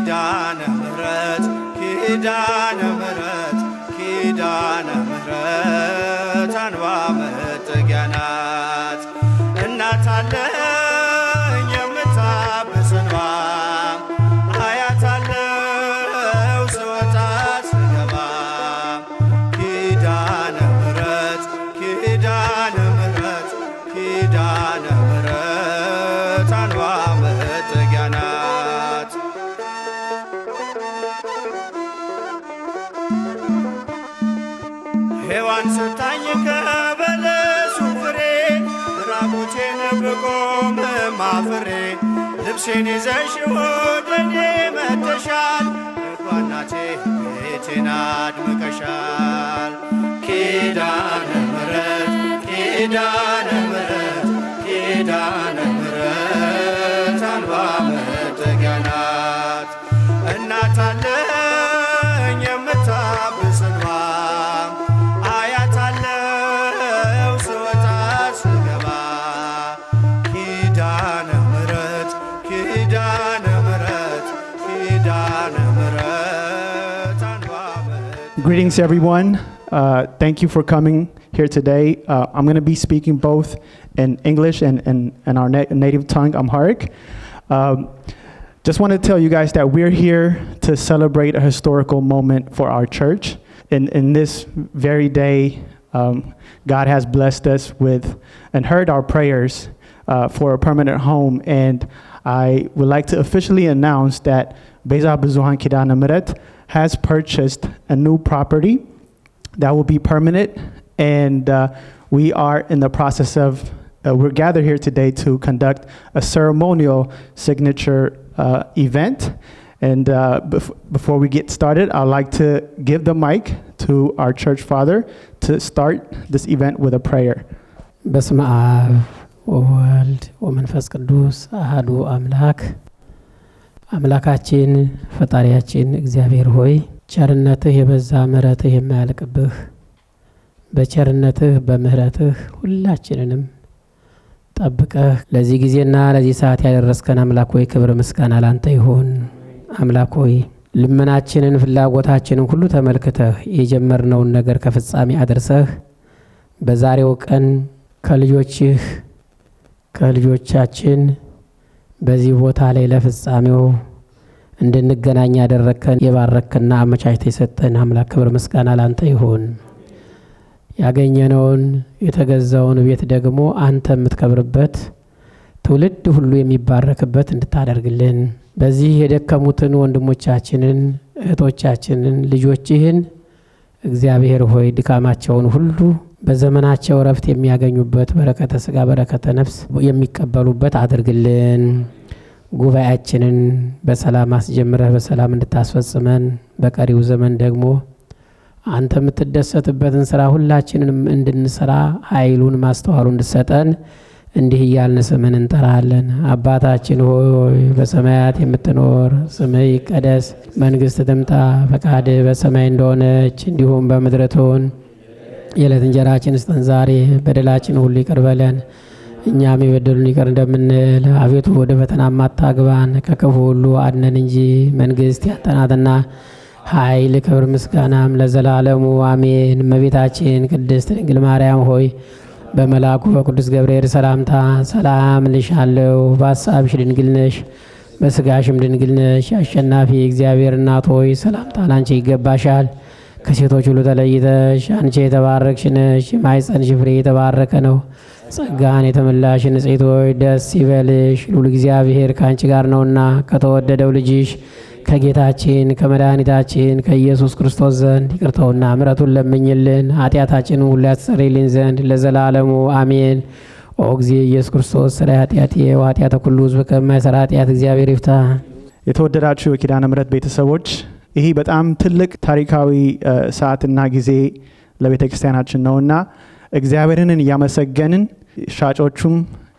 ኪዳነ ምሕረት ኪዳነ ምሕረት ኪዳነ ምሕረት አንባ መጠጊያ ናት እናት አለኝ የምታብስ እንባ አያት አለው ስወጣ ስገባ ኪዳነ ምሕረት ኪዳነ ምሕረት ኪዳነ ምሕረት አንባ መጠጊያ ናት ሔዋን ስታኝ ከበለሱ ፍሬ ራቁቴን ብቆም ማፍሬ ልብሴን ይዘሽ ወደኔ መጥተሻል እናቴ ቤቴን አድምቀሻል ኪዳነ ምሕረት ኪዳነ ምሕረት ኪዳነ ምሕረት አንባ መጠጊያ ናት እናት አለኝ የምታብስ እንባ አያት አለው ስወጣ ስገባ ኪዳነ ምሕረት ኪዳነ ምሕረት ኪዳነ ምሕረት አንባ Greetings, everyone. Thank you for coming here today. I'm going to be speaking both in English and our native tongue, Amharic. Just want to tell you guys that we're here to celebrate a historical moment for our church. In this very day, God has blessed us with and heard our prayers for a permanent home. And I would like to officially announce that Beza Bezuhan Kidana Meret has purchased a new property that will be permanent. And we are in the process of, we're gathered here today to conduct a ceremonial signature event. And before we get started, I'd like to give the mic to our church father to start this event with a prayer. በስመ አብ ወወልድ ወመንፈስ ቅዱስ አሐዱ አምላክ አምላካችን ፈጣሪያችን እግዚአብሔር ሆይ ቸርነትህ የበዛ ምሕረትህ የማያልቅብህ በቸርነትህ በምህረትህ ሁላችንንም ጠብቀህ ለዚህ ጊዜና ለዚህ ሰዓት ያደረስከን አምላክ ሆይ ክብር ምስጋና ላንተ ይሁን አምላክ ሆይ ልመናችንን ፍላጎታችንን ሁሉ ተመልክተህ የጀመርነውን ነገር ከፍጻሜ አድርሰህ በዛሬው ቀን ከልጆቻችን በዚህ ቦታ ላይ ለፍጻሜው እንድንገናኝ ያደረከን የባረከና አመቻችተህ የሰጠን አምላክ ክብር ምስጋና ላንተ ይሁን ያገኘነውን የተገዛውን ቤት ደግሞ አንተ የምትከብርበት ትውልድ ሁሉ የሚባረክበት እንድታደርግልን በዚህ የደከሙትን ወንድሞቻችንን እህቶቻችንን ልጆችህን እግዚአብሔር ሆይ ድካማቸውን ሁሉ በዘመናቸው ረፍት የሚያገኙበት በረከተ ሥጋ በረከተ ነፍስ የሚቀበሉበት አድርግልን ጉባኤያችንን በሰላም አስጀምረህ በሰላም እንድታስፈጽመን በቀሪው ዘመን ደግሞ አንተ የምትደሰትበትን ስራ ሁላችንንም እንድንሰራ ኃይሉን ማስተዋሉ እንድሰጠን እንዲህ እያልን ስምን እንጠራለን አባታችን ሆይ በሰማያት የምትኖር ስምህ ይቀደስ መንግስት ትምጣ ፈቃድህ በሰማይ እንደሆነች እንዲሁም በምድር ትሁን የዕለት እንጀራችንን ስጠን ዛሬ በደላችንን ሁሉ ይቅር በለን እኛም የበደሉንን ይቅር እንደምንል አቤቱ ወደ ፈተና አታግባን ከክፉ ሁሉ አድነን እንጂ መንግስት ያንተ ናትና ኃይል ክብር ምስጋናም ለዘላለሙ አሜን እመቤታችን ቅድስት ድንግል ማርያም ሆይ በመልአኩ በቅዱስ ገብርኤል ሰላምታ ሰላም ልሻለሁ በሐሳብሽ ድንግል ነሽ በሥጋሽም ድንግል ነሽ አሸናፊ እግዚአብሔር እናት ሆይ ሰላምታ ላንቺ ይገባሻል ከሴቶች ሁሉ ተለይተሽ አንቺ የተባረክሽ ነሽ የማኅፀንሽ ፍሬ የተባረከ ነው ጸጋን የተመላሽ ንጽሕት ሆይ ደስ ይበልሽ ልዑል እግዚአብሔር ከአንቺ ጋር ነውና ከተወደደው ልጅሽ ከጌታችን ከመድኃኒታችን ከኢየሱስ ክርስቶስ ዘንድ ይቅርታውና ምሕረቱን ለምኝልን ኃጢአታችንን ሁሉ ያስተሰርይልን ዘንድ ለዘላለሙ አሜን ኦ እግዚእ ኢየሱስ ክርስቶስ ስለ ኃጢአቴ ወኃጢአተ ኩሉ ሕዝብ ከማይሠራ ኃጢአት እግዚአብሔር ይፍታ የተወደዳችሁ የኪዳነ ምሕረት ቤተሰቦች ይህ በጣም ትልቅ ታሪካዊ ሰዓትና ጊዜ ለቤተ ክርስቲያናችን ነውና እግዚአብሔርን እያመሰገንን ሻጮቹም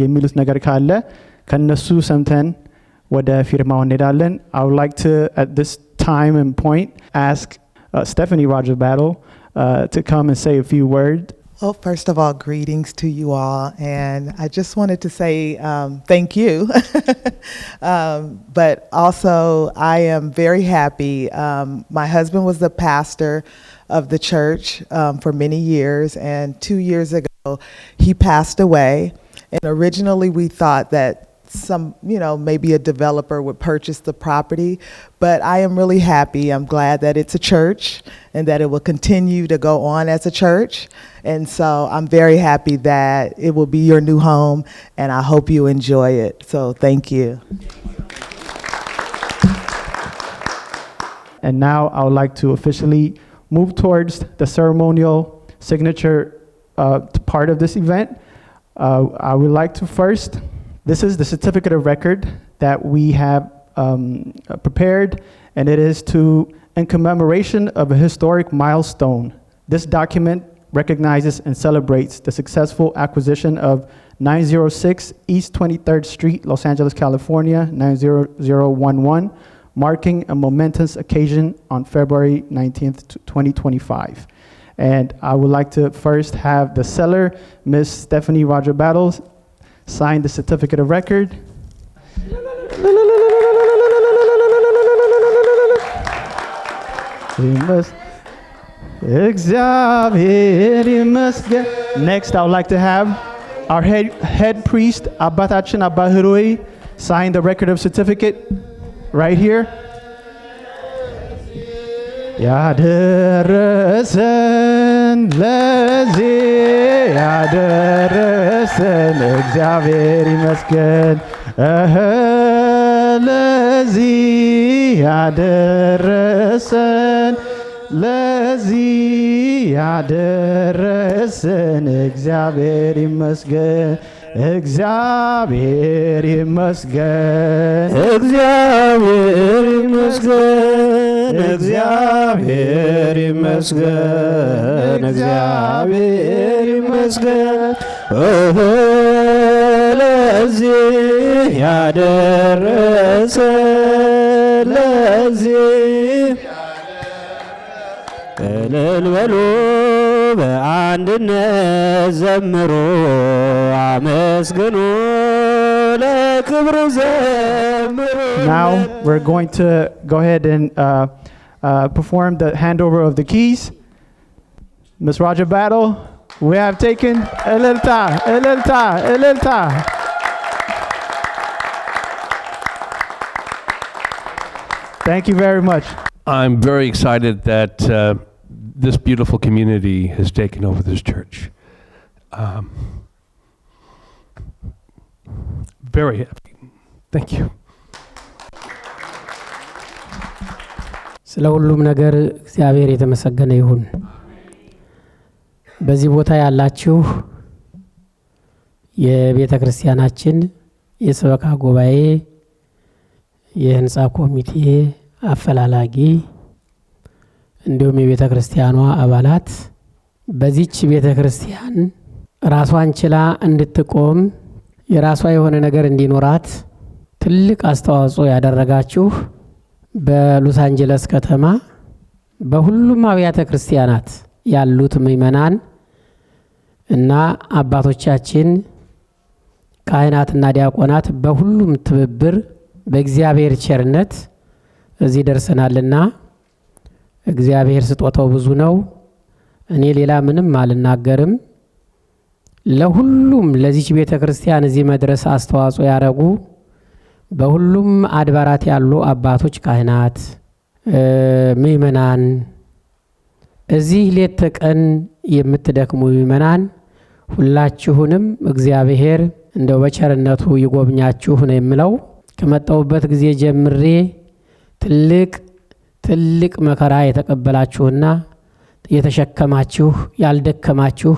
የሚሉት ነገር ካለ ከነሱ ሰምተን ወደ ፊርማው እንሄዳለን I would like to at this time and point ask Stephanie Rogers Battle to come and say a few words Well, first of all, greetings to you all. And I just wanted to say thank you. But also, I am very happy. My husband was the pastor of the church for many years. And 2 years ago, he passed away. And originally, we thought that maybe a developer would purchase the property, but I am really happy. I'm glad that it's a church and that it will continue to go on as a church. And so I'm very happy that it will be your new home, and I hope you enjoy it. So thank you. And now I would like to officially move towards the ceremonial signature part of this event. I would like to first, this is the certificate of record that we have prepared, and it is in commemoration of a historic milestone. This document recognizes and celebrates the successful acquisition of 906 East 23rd Street, Los Angeles, California, 90011, marking a momentous occasion on February 19th, 2025. And I would like to first have the seller, Ms. Stephanie Roger Battles, sign the certificate of record. Next, I would like to have our head priest, Abatachin Abba Hiroi, sign the record of certificate right here. ያደረሰን ለዚህ ያደረሰን እግዚአብሔር ይመስገን። ለዚህ ያደረሰን ለዚህ ያደረሰን እግዚአብሔር ይመስገን። እግዚአብሔር ይመስገን። እግዚአብሔር ይመስገን። እግዚአብሔር ይመስገን። እግዚአብሔር ይመስገን። ለዚህ ያደረሰን ለዚህ እልል በሉ በአንድነት ዘምሩ አመስግኑ ለክብሩ ዘምሩ። Now we're going to go ahead and perform the handover of the keys. Ms. Roger Battle, we have taken Elilta, Elilta, Elilta. Thank you very much. I'm very excited that this beautiful community has taken over this church. Very happy. Thank you. ስለ ሁሉም ነገር እግዚአብሔር የተመሰገነ ይሁን። በዚህ ቦታ ያላችሁ የቤተ ክርስቲያናችን የሰበካ ጉባኤ የህንጻ ኮሚቴ አፈላላጊ እንዲሁም የቤተ ክርስቲያኗ አባላት በዚህች ቤተ ክርስቲያን ራሷን ችላ እንድትቆም የራሷ የሆነ ነገር እንዲኖራት ትልቅ አስተዋጽኦ ያደረጋችሁ በሎስ አንጀለስ ከተማ በሁሉም አብያተ ክርስቲያናት ያሉት ምእመናን እና አባቶቻችን ካህናትና ዲያቆናት በሁሉም ትብብር በእግዚአብሔር ቸርነት እዚህ ደርሰናልና እግዚአብሔር ስጦታው ብዙ ነው። እኔ ሌላ ምንም አልናገርም። ለሁሉም ለዚህ ቤተ ክርስቲያን እዚህ መድረስ አስተዋጽኦ ያደረጉ በሁሉም አድባራት ያሉ አባቶች፣ ካህናት፣ ምእመናን እዚህ ሌት ተቀን የምትደክሙ ምእመናን ሁላችሁንም እግዚአብሔር እንደው በቸርነቱ ይጎብኛችሁ ነው የምለው። ከመጣውበት ጊዜ ጀምሬ ትልቅ መከራ የተቀበላችሁና የተሸከማችሁ ያልደከማችሁ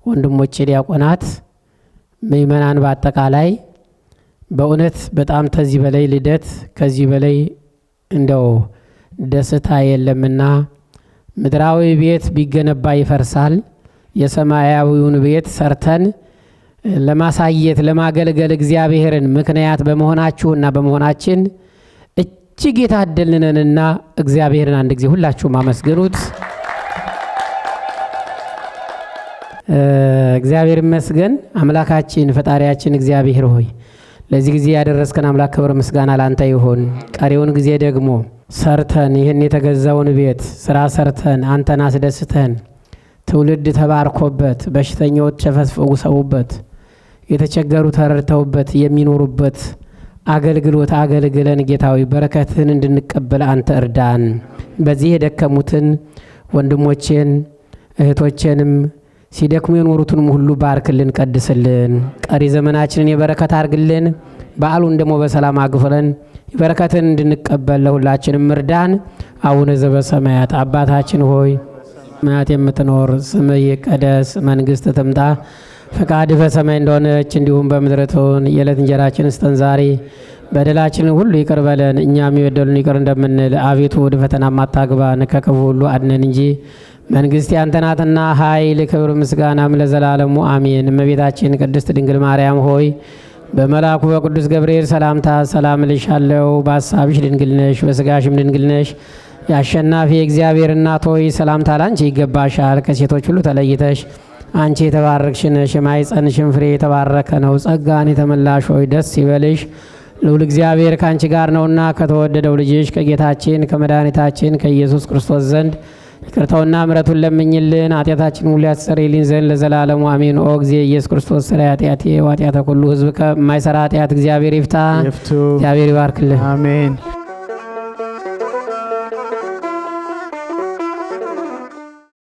ወንድሞቼ ዲያቆናት፣ ምእመናን በአጠቃላይ በእውነት በጣም ከዚህ በላይ ልደት ከዚህ በላይ እንደው ደስታ የለምና ምድራዊ ቤት ቢገነባ ይፈርሳል። የሰማያዊውን ቤት ሰርተን ለማሳየት ለማገልገል እግዚአብሔርን ምክንያት በመሆናችሁና በመሆናችን እጅግ የታደልነንና እግዚአብሔርን አንድ ጊዜ ሁላችሁም አመስግኑት። እግዚአብሔር ይመስገን አምላካችን ፈጣሪያችን እግዚአብሔር ሆይ ለዚህ ጊዜ ያደረስከን አምላክ ክብር ምስጋና ላንተ ይሁን። ቀሪውን ጊዜ ደግሞ ሰርተን ይህን የተገዛውን ቤት ስራ ሰርተን አንተን አስደስተን ትውልድ ተባርኮበት በሽተኞች ተፈውሰውበት የተቸገሩ ተረድተውበት የሚኖሩበት አገልግሎት አገልግለን ጌታዊ በረከትህን እንድንቀበል አንተ እርዳን። በዚህ የደከሙትን ወንድሞቼን እህቶቼንም ሲደክሙ የኖሩትንም ሁሉ ባርክልን ቀድስልን። ቀሪ ዘመናችንን የበረከት አርግልን። በዓሉን ደግሞ በሰላም አግፈለን በረከትን እንድንቀበል ለሁላችንም እርዳን። አቡነ ዘበሰማያት አባታችን ሆይ በሰማያት የምትኖር ስምህ ይቀደስ፣ መንግስት ትምጣ፣ ፈቃድህ በሰማይ እንደሆነች እንዲሁም በምድር ትሁን። የዕለት እንጀራችንን ስጠን ዛሬ፣ በደላችንን ሁሉ ይቅር በለን እኛም የበደሉንን ይቅር እንደምንል፣ አቤቱ ወደ ፈተና አታግባን ከክፉ ሁሉ አድነን እንጂ መንግስት ያንተ ናትና ኃይል፣ ክብር፣ ምስጋናም ለዘላለሙ አሜን። እመቤታችን ቅድስት ድንግል ማርያም ሆይ በመልአኩ በቅዱስ ገብርኤል ሰላምታ ሰላም እልሻለሁ። በሐሳብሽ ድንግል ነሽ፣ በሥጋሽም ድንግል ነሽ። የአሸናፊ እግዚአብሔር እናት ሆይ ሰላምታ ላንቺ ይገባሻል። ከሴቶች ሁሉ ተለይተሽ አንቺ የተባረክሽ ነሽ፣ የማኅፀንሽም ፍሬ የተባረከ ነው። ጸጋን የተመላሽ ሆይ ደስ ይበልሽ፣ ልዑል እግዚአብሔር ከአንቺ ጋር ነውና ከተወደደው ልጅሽ ከጌታችን ከመድኃኒታችን ከኢየሱስ ክርስቶስ ዘንድ ይቅርታውና ምሕረቱን ለምኝልን ኃጢአታችን ሁሉ ያስተሰርይልን ዘንድ ለዘላለሙ አሜን። ኦ ጊዜ ኢየሱስ ክርስቶስ ስለ ኃጢአቴ ወኃጢአተ ኩሉ ሕዝብ ከማይሰራ ኃጢአት እግዚአብሔር ይፍታ። እግዚአብሔር ይባርክልን። አሜን።